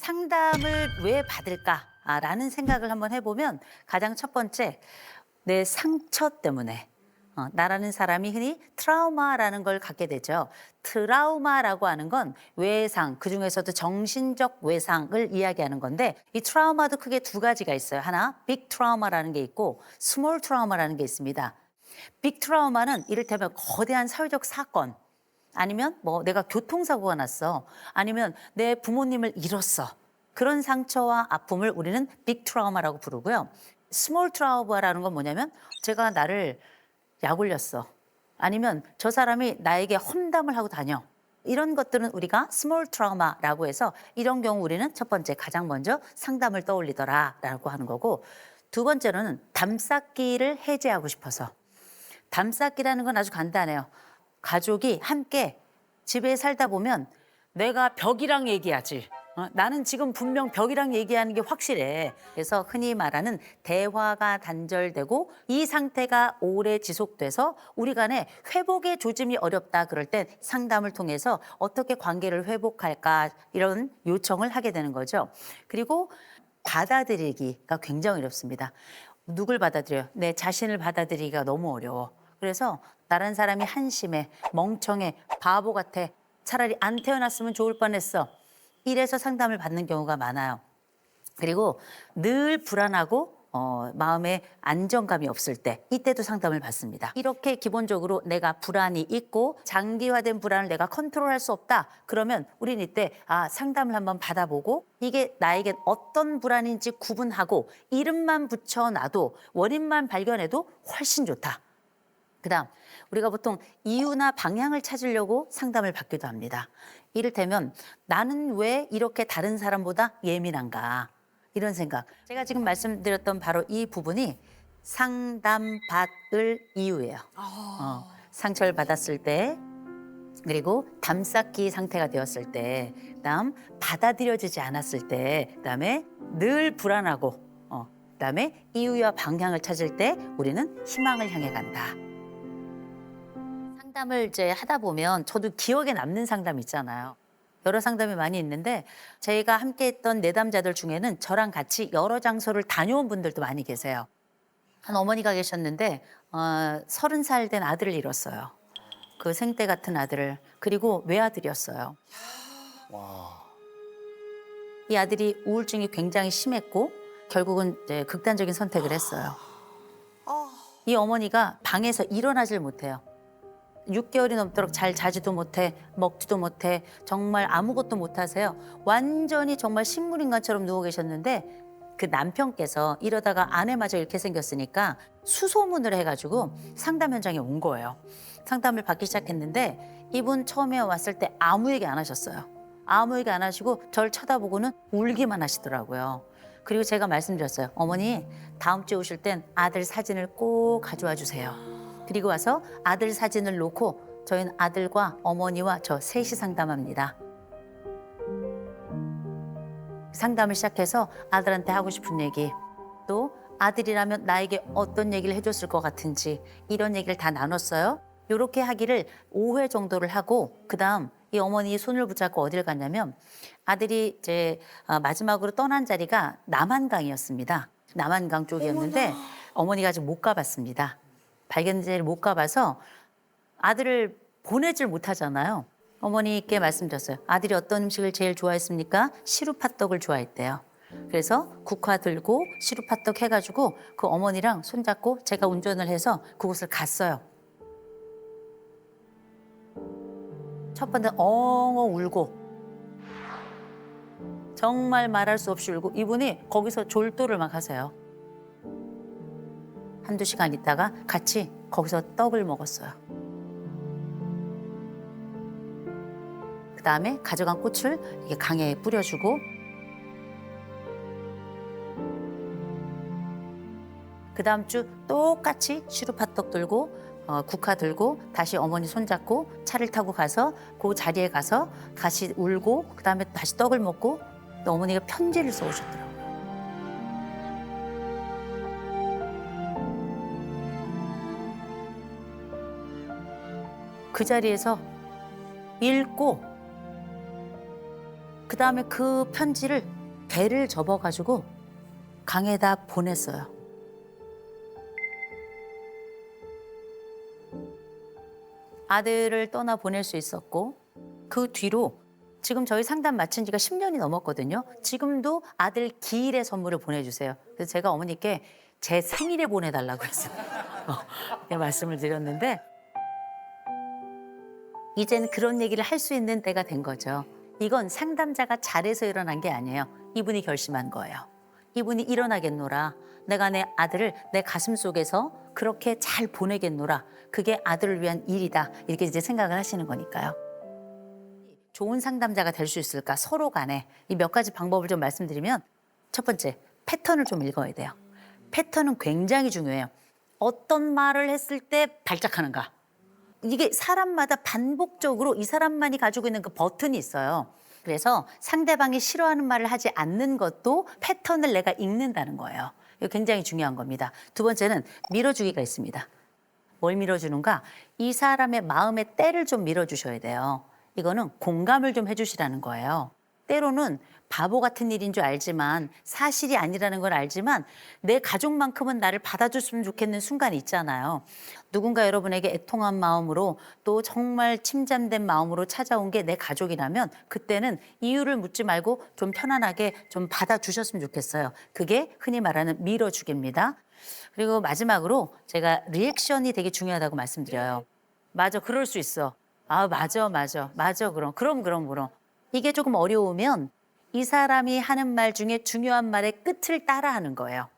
상담을 왜 받을까라는 생각을 한번 해보면 가장 첫 번째, 내 상처 때문에 나라는 사람이 흔히 트라우마라는 걸 갖게 되죠. 트라우마라고 하는 건 외상, 그중에서도 정신적 외상을 이야기하는 건데 이 트라우마도 크게 두 가지가 있어요. 하나, 빅 트라우마라는 게 있고 스몰 트라우마라는 게 있습니다. 빅 트라우마는 이를테면 거대한 사회적 사건, 아니면 뭐 내가 교통사고가 났어. 아니면 내 부모님을 잃었어. 그런 상처와 아픔을 우리는 빅 트라우마라고 부르고요. 스몰 트라우마라는 건 뭐냐면 제가 나를 약 올렸어. 아니면 저 사람이 나에게 험담을 하고 다녀. 이런 것들은 우리가 스몰 트라우마라고 해서 이런 경우 우리는 첫 번째 가장 먼저 상담을 떠올리더라라고 하는 거고, 두 번째로는 담쌓기를 해제하고 싶어서. 담쌓기라는 건 아주 간단해요. 가족이 함께 집에 살다 보면 내가 벽이랑 얘기하지. 나는 지금 분명 벽이랑 얘기하는 게 확실해. 그래서 흔히 말하는 대화가 단절되고 이 상태가 오래 지속돼서 우리 간에 회복의 조짐이 어렵다 그럴 땐 상담을 통해서 어떻게 관계를 회복할까 이런 요청을 하게 되는 거죠. 그리고 받아들이기가 굉장히 어렵습니다. 누굴 받아들여요? 내 자신을 받아들이기가 너무 어려워. 그래서 다른 사람이 한심해, 멍청해, 바보 같아. 차라리 안 태어났으면 좋을 뻔했어. 이래서 상담을 받는 경우가 많아요. 그리고 늘 불안하고 마음에 안정감이 없을 때 이때도 상담을 받습니다. 이렇게 기본적으로 내가 불안이 있고 장기화된 불안을 내가 컨트롤할 수 없다. 그러면 우린 이때 상담을 한번 받아보고 이게 나에게 어떤 불안인지 구분하고 이름만 붙여놔도 원인만 발견해도 훨씬 좋다. 그다음 우리가 보통 이유나 방향을 찾으려고 상담을 받기도 합니다. 이를테면 나는 왜 이렇게 다른 사람보다 예민한가 이런 생각. 제가 지금 말씀드렸던 바로 이 부분이 상담받을 이유예요. 상처를 받았을 때, 그리고 담쌓기 상태가 되었을 때, 그다음 받아들여지지 않았을 때, 그다음에 늘 불안하고, 그다음에 이유와 방향을 찾을 때 우리는 희망을 향해 간다. 상담을 이제 하다 보면 저도 기억에 남는 상담 있잖아요. 여러 상담이 많이 있는데 저희가 함께 했던 내담자들 중에는 저랑 같이 여러 장소를 다녀온 분들도 많이 계세요. 한 어머니가 계셨는데 30살 된 아들을 잃었어요. 그 생떼 같은 아들을. 그리고 외아들이었어요. 이 아들이 우울증이 굉장히 심했고 결국은 이제 극단적인 선택을 했어요. 이 어머니가 방에서 일어나질 못해요. 6개월이 넘도록 잘 자지도 못해, 먹지도 못해, 정말 아무것도 못 하세요. 완전히 정말 식물인간처럼 누워 계셨는데 그 남편께서 이러다가 아내마저 이렇게 생겼으니까 수소문을 해가지고 상담 현장에 온 거예요. 상담을 받기 시작했는데 이분 처음에 왔을 때 아무 얘기 안 하셨어요. 아무 얘기 안 하시고 저를 쳐다보고는 울기만 하시더라고요. 그리고 제가 말씀드렸어요. 어머니, 다음 주에 오실 땐 아들 사진을 꼭 가져와 주세요. 그리고 와서 아들 사진을 놓고 저희는 아들과 어머니와 저 셋이 상담합니다. 상담을 시작해서 아들한테 하고 싶은 얘기, 또 아들이라면 나에게 어떤 얘기를 해줬을 것 같은지 이런 얘기를 다 나눴어요. 이렇게 하기를 5회 정도를 하고 그다음 이 어머니 손을 붙잡고 어딜 갔냐면 아들이 이제 마지막으로 떠난 자리가 남한강이었습니다. 남한강 쪽이었는데 어머니가 아직 못 가봤습니다. 발견제를 못 가봐서 아들을 보내질 못하잖아요. 어머니께 말씀드렸어요. 아들이 어떤 음식을 제일 좋아했습니까? 시루팥떡을 좋아했대요. 그래서 국화 들고 시루팥떡 해가지고 그 어머니랑 손잡고 제가 운전을 해서 그곳을 갔어요. 첫 번째 엉엉 울고 정말 말할 수 없이 울고 이분이 거기서 졸도를 막 하세요. 한두 시간 있다가 같이 거기서 떡을 먹었어요. 그다음에 가져간 꽃을 이렇게 강에 뿌려주고 그다음 주 똑같이 시루팥떡 들고 국화 들고 다시 어머니 손잡고 차를 타고 가서 그 자리에 가서 다시 울고 그다음에 다시 떡을 먹고 또 어머니가 편지를 써오셨더라고요. 그 자리에서 읽고 그다음에 그 편지를 배를 접어가지고 강에다 보냈어요. 아들을 떠나 보낼 수 있었고 그 뒤로 지금 저희 상담 마친 지가 10년이 넘었거든요. 지금도 아들 기일의 선물을 보내주세요. 그래서 제가 어머니께 제 생일에 보내달라고 했어요. 이렇게 말씀을 드렸는데 이제는 그런 얘기를 할 수 있는 때가 된 거죠. 이건 상담자가 잘해서 일어난 게 아니에요. 이분이 결심한 거예요. 이분이 일어나겠노라. 내가 내 아들을 내 가슴 속에서 그렇게 잘 보내겠노라. 그게 아들을 위한 일이다. 이렇게 이제 생각을 하시는 거니까요. 좋은 상담자가 될 수 있을까? 서로 간에 이 몇 가지 방법을 좀 말씀드리면 첫 번째, 패턴을 좀 읽어야 돼요. 패턴은 굉장히 중요해요. 어떤 말을 했을 때 발작하는가. 이게 사람마다 반복적으로 이 사람만이 가지고 있는 그 버튼이 있어요. 그래서 상대방이 싫어하는 말을 하지 않는 것도 패턴을 내가 읽는다는 거예요. 이거 굉장히 중요한 겁니다. 두 번째는 밀어주기가 있습니다. 뭘 밀어주는가? 이 사람의 마음의 때를 좀 밀어주셔야 돼요. 이거는 공감을 좀 해주시라는 거예요. 때로는 바보 같은 일인 줄 알지만 사실이 아니라는 걸 알지만 내 가족만큼은 나를 받아줬으면 좋겠는 순간이 있잖아요. 누군가 여러분에게 애통한 마음으로 또 정말 침잠된 마음으로 찾아온 게 내 가족이라면 그때는 이유를 묻지 말고 좀 편안하게 좀 받아주셨으면 좋겠어요. 그게 흔히 말하는 밀어주기입니다. 그리고 마지막으로 제가 리액션이 되게 중요하다고 말씀드려요. 맞아, 그럴 수 있어. 아, 맞아. 그럼. 이게 조금 어려우면 이 사람이 하는 말 중에 중요한 말의 끝을 따라하는 거예요.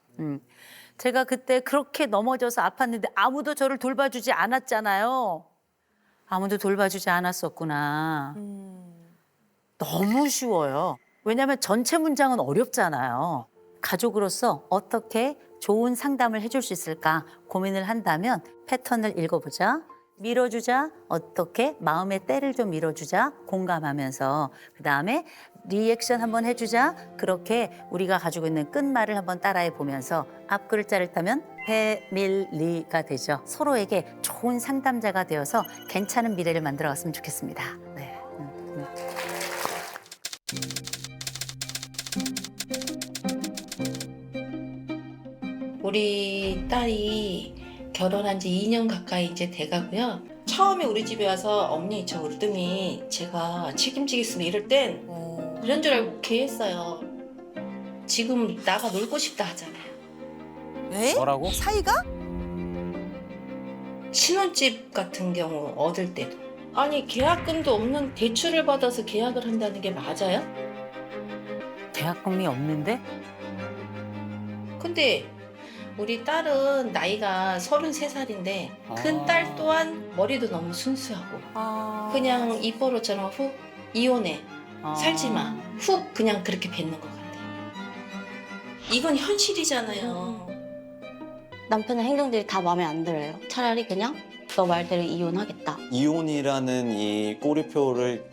제가 그때 그렇게 넘어져서 아팠는데 아무도 저를 돌봐주지 않았잖아요. 아무도 돌봐주지 않았었구나. 너무 쉬워요. 왜냐하면 전체 문장은 어렵잖아요. 가족으로서 어떻게 좋은 상담을 해줄 수 있을까 고민을 한다면 패턴을 읽어보자. 밀어주자. 어떻게 마음의 때를 좀 밀어주자. 공감하면서 그다음에 리액션 한번 해주자. 그렇게 우리가 가지고 있는 끝말을 한번 따라해 보면서 앞 글자를 따면 패밀리가 되죠. 서로에게 좋은 상담자가 되어서 괜찮은 미래를 만들어갔으면 좋겠습니다. 네. 우리 딸이 결혼한 지 2년 가까이 이제 돼가고요. 처음에 우리 집에 와서 언니 저 으뜸이 제가 책임지겠으면 이럴 땐 그런 줄 알고 오케이 했어요. 지금 나가 놀고 싶다 하잖아요. 에? 뭐라고? 사이가? 신혼집 같은 경우 얻을 때도 아니 계약금도 없는 대출을 받아서 계약을 한다는 게 맞아요? 계약금이 없는데? 근데 우리 딸은 나이가 33살인데 큰 딸 또한 머리도 너무 순수하고 그냥 입버릇처럼 훅 이혼해 살지 마 훅 그냥 그렇게 뱉는 것 같아요. 이건 현실이잖아요. 남편의 행동들이 다 마음에 안 들어요. 차라리 그냥 너 말대로 이혼하겠다. 이혼이라는 이 꼬리표를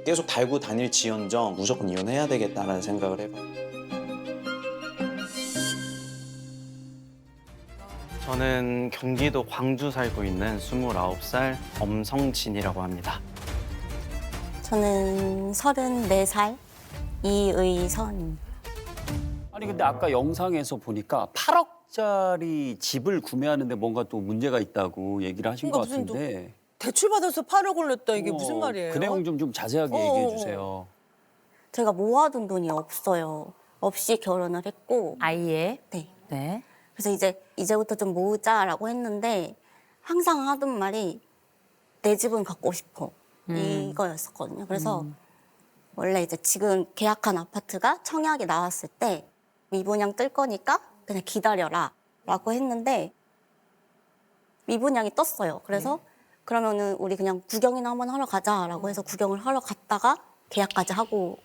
계속 달고 다닐지언정 무조건 이혼해야 되겠다라는 생각을 해봐요. 저는 경기도 광주 살고 있는 29살 엄성진이라고 합니다. 저는 34살 이의선. 아니 근데 아까 영상에서 보니까 8억짜리 집을 구매하는데 뭔가 또 문제가 있다고 얘기를 하신 것 그러니까 무슨 같은데 대출 받아서 8억을 냈다 이게 무슨 말이에요? 그 내용 좀 자세하게 얘기해 주세요. 제가 모아둔 돈이 없어요. 없이 결혼을 했고 아이의 네. 네. 그래서 이제부터 좀 모으자라고 했는데 항상 하던 말이 내 집은 갖고 싶어 이거였었거든요. 그래서 원래 이제 지금 계약한 아파트가 청약이 나왔을 때 미분양 뜰 거니까 그냥 기다려라 라고 했는데 미분양이 떴어요. 그래서 그러면은 우리 그냥 구경이나 한번 하러 가자라고 해서 구경을 하러 갔다가 계약까지 하고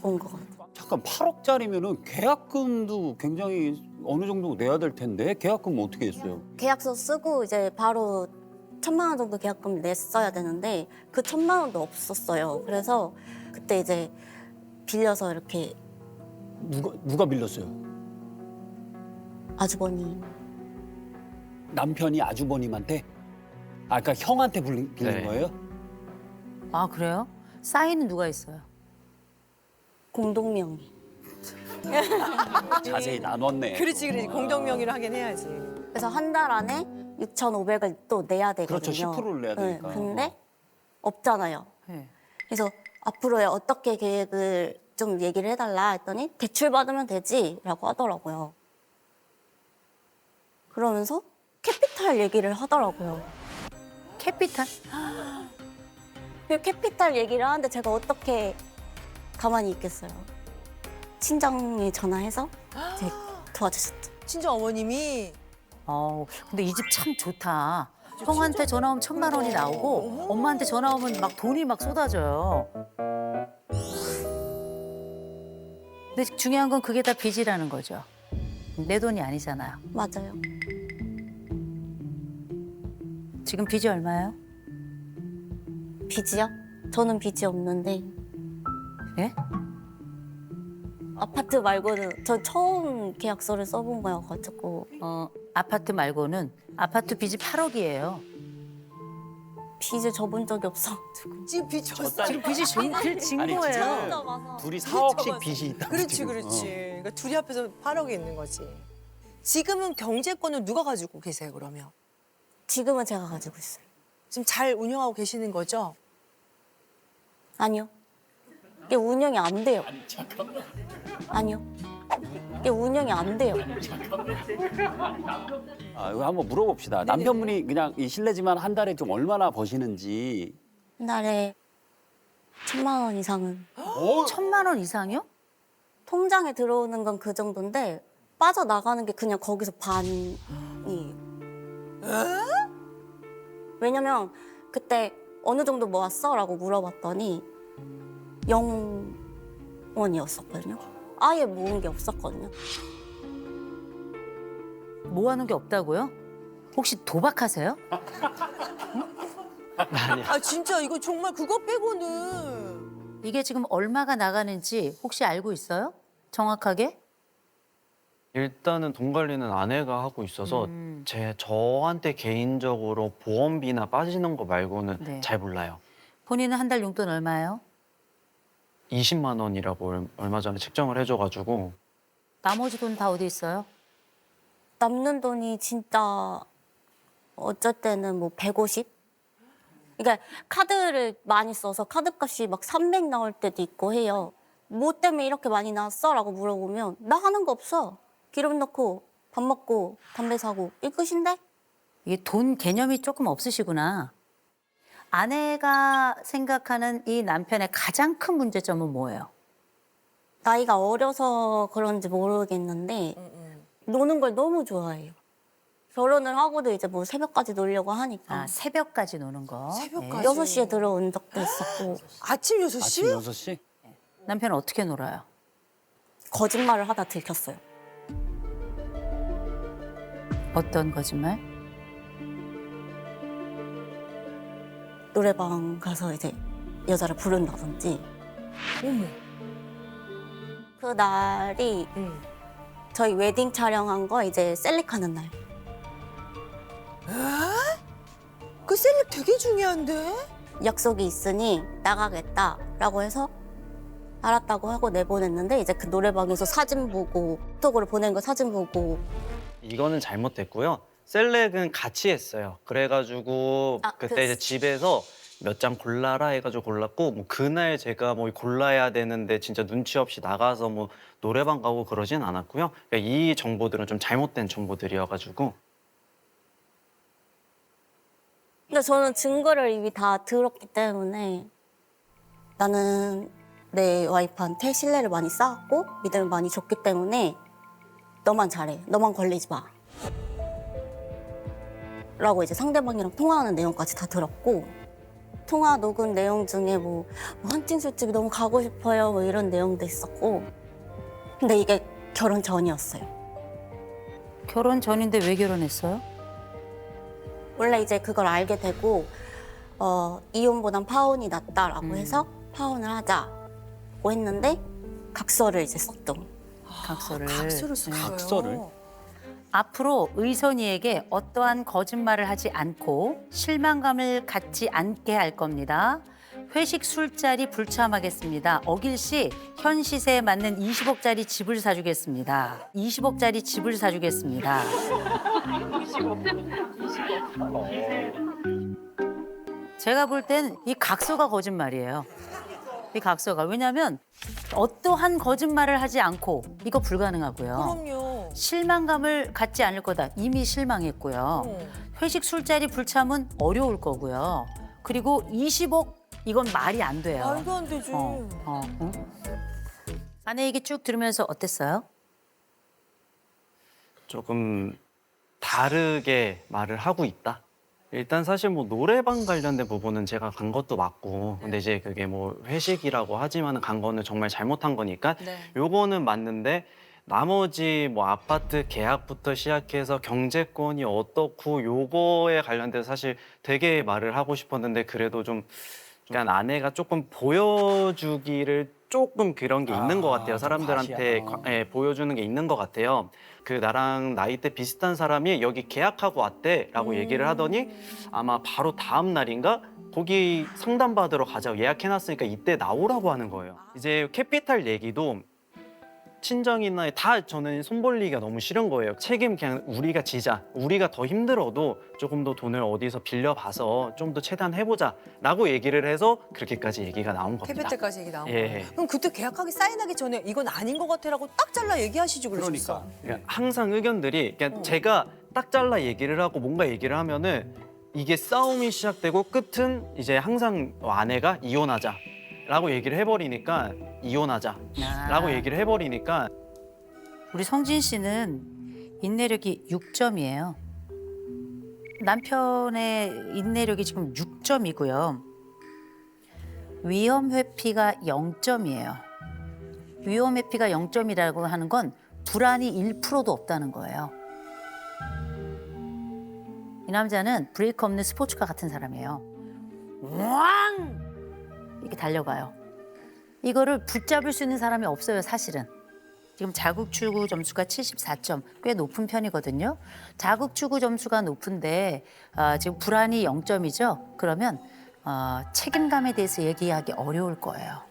온 거 같아요. 잠깐 8억짜리면은 계약금도 굉장히 어느 정도 내야 될 텐데 계약금 어떻게 했어요? 계약서 쓰고 이제 바로 1,000만 원 정도 계약금 냈어야 되는데 그 1,000만 원도 없었어요. 그래서 그때 이제 빌려서 이렇게 누가 빌렸어요? 아주버니 남편이 아주버님한테? 그러니까 형한테 빌린 네. 거예요? 아, 그래요? 사인은 누가 있어요? 공동명의. 자세히 나눴네. 그렇지. 공동명의로 하긴 해야지. 그래서 한 달 안에 6,500을 또 내야 되거든요. 그렇죠. 10%를 내야 되니까. 근데 없잖아요. 네. 그래서 앞으로의 어떻게 계획을 좀 얘기를 해달라 했더니 대출 받으면 되지라고 하더라고요. 그러면서 캐피탈 얘기를 하더라고요. 캐피탈? 그 캐피탈 얘기를 하는데 제가 어떻게 가만히 있겠어요. 친정에 전화해서 이제 도와주셨죠. 친정 어머님이 근데 이 집 참 좋다. 형한테 전화 오면 1,000만 원이 나오고 엄마한테 전화 오면 막 돈이 막 쏟아져요. 근데 중요한 건 그게 다 빚이라는 거죠. 내 돈이 아니잖아요. 맞아요. 지금 빚이 얼마예요? 빚이요? 저는 빚이 없는데 예? 아파트 말고는 전 처음 계약서를 써본 거여가지고 아파트 말고는 아파트 빚이 8억이에요. 빚을 져본 적이 없어가지고. 지금 빚 졌어. 지금 빚이 진 아니, 거예요. 진짜 둘이 4억씩 빚이 있다. 그렇지. 그러니까 둘이 합해서 8억이 있는 거지. 지금은 경제권을 누가 가지고 계세요, 그러면? 지금은 제가 가지고 있어요. 지금 잘 운영하고 계시는 거죠? 아니요. 이게 운영이 안 돼요. 아니요. 이게 운영이 안 돼요. 이거 한번 물어봅시다. 남편분이 그냥 이 실례지만 한 달에 좀 얼마나 버시는지. 한 달에 1,000만 원 이상은. 1,000만 원 이상이요? 통장에 들어오는 건 그 정도인데 빠져나가는 게 그냥 거기서 반이에요. 왜냐면 그때 어느 정도 모았어? 라고 물어봤더니 0원이었었거든요. 아예 모은 게 없었거든요. 모아놓은 게 없다고요? 혹시 도박하세요? 아 진짜 이거 정말 그거 빼고는 이게 지금 얼마가 나가는지 혹시 알고 있어요? 정확하게? 일단은 돈 관리는 아내가 하고 있어서 저한테 개인적으로 보험비나 빠지는 거 말고는 네. 잘 몰라요. 본인은 한 달 용돈 얼마예요? 20만 원이라고 얼마 전에 책정을 해줘가지고 나머지 돈 다 어디 있어요? 남는 돈이 진짜 어쩔 때는 뭐 150? 그러니까 카드를 많이 써서 카드값이 막 300 나올 때도 있고 해요. 뭐 때문에 이렇게 많이 나왔어? 라고 물어보면 나 하는 거 없어. 기름 넣고 밥 먹고 담배 사고 이 끝인데? 이게 돈 개념이 조금 없으시구나. 아내가 생각하는 이 남편의 가장 큰 문제점은 뭐예요? 나이가 어려서 그런지 모르겠는데 노는 걸 너무 좋아해요. 결혼을 하고도 이제 뭐 새벽까지 놀려고 하니까 새벽까지 노는 거. 새벽까지. 6시에 들어온 적도 있었고 아침 6시? 아침 6시? 남편은 어떻게 놀아요? 거짓말을 하다 들켰어요. 어떤 거짓말? 노래방 가서 이제 여자를 부른다든지. 어머. 그 날이 저희 웨딩 촬영한 거 이제 셀렉하는 날. 그 셀렉 되게 중요한데? 약속이 있으니 나가겠다라고 해서 알았다고 하고 내보냈는데 이제 그 노래방에서 사진 보고 톡으로 보낸 거 사진 보고 이거는 잘못됐고요. 셀렉은 같이 했어요. 그래가지고 그때 이제 집에서 몇 장 골라라 해가지고 골랐고 뭐 그날 제가 뭐 골라야 되는데 진짜 눈치 없이 나가서 뭐 노래방 가고 그러진 않았고요. 그러니까 이 정보들은 좀 잘못된 정보들이어가지고 근데 저는 증거를 이미 다 들었기 때문에 나는 내 와이프한테 신뢰를 많이 쌓았고 믿음을 많이 줬기 때문에 너만 잘해. 너만 걸리지 마. 라고 이제 상대방이랑 통화하는 내용까지 다 들었고 통화 녹음 내용 중에 뭐 헌팅 술집이 너무 가고 싶어요 뭐 이런 내용도 있었고 근데 이게 결혼 전이었어요. 결혼 전인데 왜 결혼했어요? 원래 이제 그걸 알게 되고 이혼보단 파혼이 낫다라고 해서 파혼을 하자고 했는데 각서를 이제 썼죠. 각서를. 각서를 썼어요. 각서를? 앞으로 의선이에게 어떠한 거짓말을 하지 않고 실망감을 갖지 않게 할 겁니다. 회식 술자리 불참하겠습니다. 어길 씨, 현 시세에 맞는 20억짜리 집을 사주겠습니다. 20억짜리 집을 사주겠습니다. 제가 볼 땐 이 각서가 거짓말이에요. 이 각서가. 왜냐하면 어떠한 거짓말을 하지 않고 이거 불가능하고요. 그럼요. 실망감을 갖지 않을 거다. 이미 실망했고요. 회식 술자리 불참은 어려울 거고요. 그리고 20억 이건 말이 안 돼요. 말도 안 되지. 응? 아내 얘기 쭉 들으면서 어땠어요? 조금 다르게 말을 하고 있다. 일단 사실 뭐 노래방 관련된 부분은 제가 간 것도 맞고 근데 이제 그게 뭐 회식이라고 하지만 간 거는 정말 잘못한 거니까 요거는 맞는데 나머지 뭐 아파트 계약부터 시작해서 경제권이 어떻고 요거에 관련돼서 사실 되게 말을 하고 싶었는데 그래도 좀 그러니까 아내가 조금 보여주기를 조금 그런 게 있는 것 같아요. 사람들한테 보여주는 게 있는 것 같아요. 그 나랑 나이대 비슷한 사람이 여기 계약하고 왔대라고 얘기를 하더니 아마 바로 다음 날인가 거기 상담 받으러 가자고 예약해놨으니까 이때 나오라고 하는 거예요. 이제 캐피탈 얘기도 친정이나 다 저는 손벌리기가 너무 싫은 거예요. 책임 그냥 우리가 지자. 우리가 더 힘들어도 조금 더 돈을 어디서 빌려봐서 좀 더 최대한 해보자라고 얘기를 해서 그렇게까지 얘기가 나온 겁니다. 캐피탈까지 얘기 나온 예. 거예요. 그럼 그때 계약하기 사인하기 전에 이건 아닌 것 같아라고 딱 잘라 얘기하시죠 그러셨어. 그러니까 항상 의견들이 그냥 제가 딱 잘라 얘기를 하고 뭔가 얘기를 하면은 이게 싸움이 시작되고 끝은 이제 항상 아내가 이혼하자라고 얘기를 해버리니까 이혼하자라고 얘기를 해버리니까 우리 성진 씨는 인내력이 6점이에요. 남편의 인내력이 지금 6점이고요. 위험 회피가 0점이에요. 위험 회피가 0점이라고 하는 건 불안이 1%도 없다는 거예요. 이 남자는 브레이크 없는 스포츠카 같은 사람이에요. 왕! 이렇게 달려가요. 이거를 붙잡을 수 있는 사람이 없어요, 사실은. 지금 자국추구 점수가 74점, 꽤 높은 편이거든요. 자국추구 점수가 높은데 지금 불안이 0점이죠. 그러면 책임감에 대해서 얘기하기 어려울 거예요.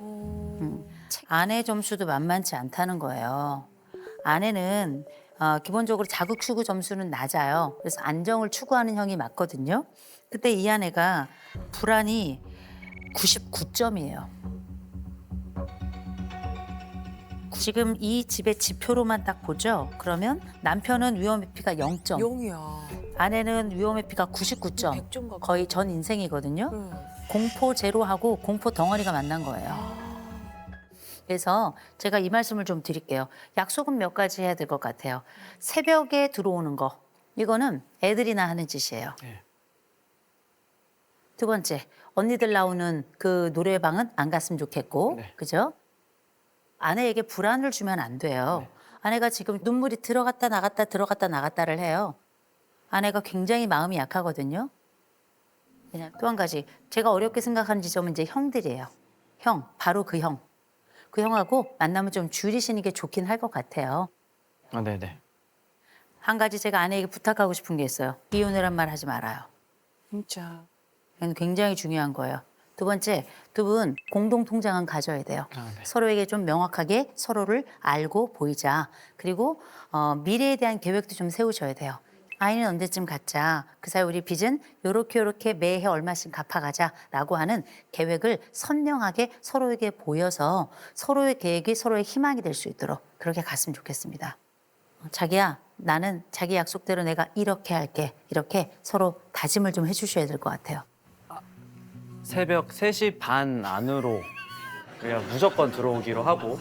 아내 점수도 만만치 않다는 거예요. 아내는 기본적으로 자국추구 점수는 낮아요. 그래서 안정을 추구하는 형이 맞거든요. 그때 이 아내가 불안이 99점이에요. 지금 이 집의 지표로만 딱 보죠. 그러면 남편은 위험 회피가 0점, 0이야. 아내는 위험 회피가 99점, 100점 가까이. 거의 전 인생이거든요. 공포 제로하고 공포 덩어리가 만난 거예요. 그래서 제가 이 말씀을 좀 드릴게요. 약속은 몇 가지 해야 될 것 같아요. 새벽에 들어오는 거, 이거는 애들이나 하는 짓이에요. 네. 두 번째, 언니들 나오는 그 노래방은 안 갔으면 좋겠고, 네. 그죠? 아내에게 불안을 주면 안 돼요. 네. 아내가 지금 눈물이 들어갔다 나갔다 들어갔다 나갔다를 해요. 아내가 굉장히 마음이 약하거든요. 그냥 또 한 가지, 제가 어렵게 생각하는 지점은 이제 형들이에요. 형, 바로 그 형. 그 형하고 만나면 좀 줄이시는 게 좋긴 할 것 같아요. 네네. 한 가지 제가 아내에게 부탁하고 싶은 게 있어요. 이혼이란 말 하지 말아요. 진짜. 이건 굉장히 중요한 거예요. 두 번째, 두 분 공동 통장은 가져야 돼요. 네. 서로에게 좀 명확하게 서로를 알고 보이자. 그리고 미래에 대한 계획도 좀 세우셔야 돼요. 아이는 언제쯤 갖자. 그 사이 우리 빚은 요렇게 매해 얼마씩 갚아가자라고 하는 계획을 선명하게 서로에게 보여서 서로의 계획이 서로의 희망이 될 수 있도록 그렇게 갔으면 좋겠습니다. 자기야, 나는 자기 약속대로 내가 이렇게 할게. 이렇게 서로 다짐을 좀 해주셔야 될 것 같아요. 새벽 3시 반 안으로 그냥 무조건 들어오기로 하고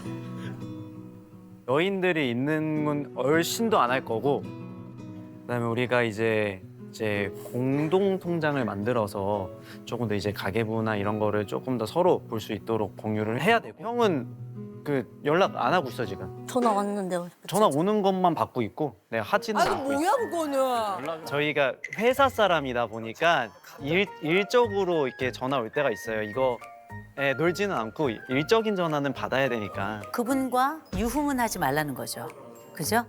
여인들이 있는 건 얼씬도 안 할 거고 그다음에 우리가 이제 공동 통장을 만들어서 조금 더 이제 가계부나 이런 거를 조금 더 서로 볼 수 있도록 공유를 해야 되고 형은 그 연락 안 하고 있어 지금. 전화 왔는데 전화 오는 것만 받고 있고 내가 하지는 아니 않고 있어. 뭐야 그거는. 저희가 회사 사람이다 보니까 일적으로 이렇게 전화 올 때가 있어요. 이거 놀지는 않고 일적인 전화는 받아야 되니까. 그분과 유흥은 하지 말라는 거죠. 그죠?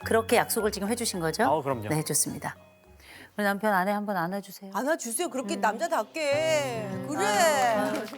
그렇게 약속을 지금 해주신 거죠? 그럼요. 네, 좋습니다. 우리 남편 아내 한번 안아주세요. 안아주세요. 그렇게 남자답게. 그래.